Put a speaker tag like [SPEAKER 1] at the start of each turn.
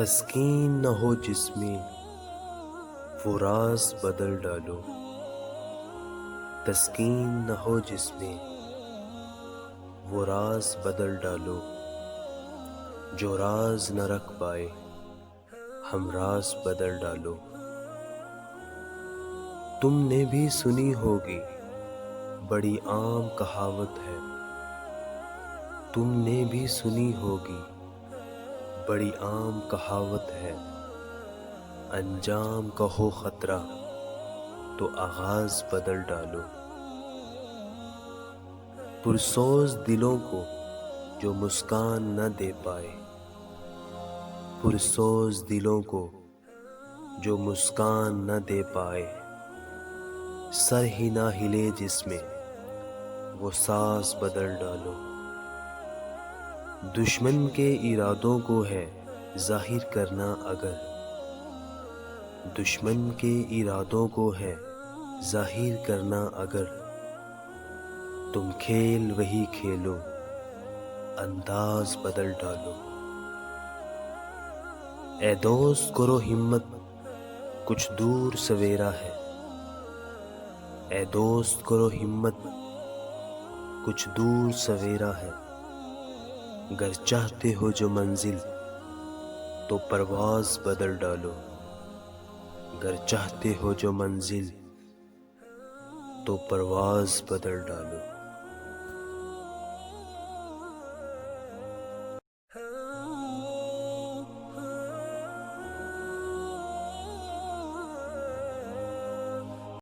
[SPEAKER 1] تسکین نہ ہو جس میں وہ راز بدل ڈالو، تسکین نہ ہو جس میں وہ راز بدل ڈالو، جو راز نہ رکھ پائے ہم راز بدل ڈالو۔ تم نے بھی سنی ہوگی بڑی عام کہاوت ہے، تم نے بھی سنی ہوگی بڑی عام کہاوت ہے، انجام کا ہو خطرہ تو آغاز بدل ڈالو۔ پرسوز دلوں کو جو مسکان نہ دے پائے، پرسوز دلوں کو جو مسکان نہ دے پائے، سر ہی نہ ہلے جس میں وہ ساز بدل ڈالو۔ دشمن کے ارادوں کو ہے ظاہر کرنا اگر، دشمن کے ارادوں کو ہے ظاہر کرنا اگر، تم کھیل وہی کھیلو انداز بدل ڈالو۔ اے دوست کرو ہمت کچھ دور سویرا ہے، اے دوست کرو ہمت کچھ دور سویرا ہے، گر چاہتے ہو جو منزل تو پرواز بدل ڈالو، گر چاہتے ہو جو منزل تو پرواز بدل ڈالو۔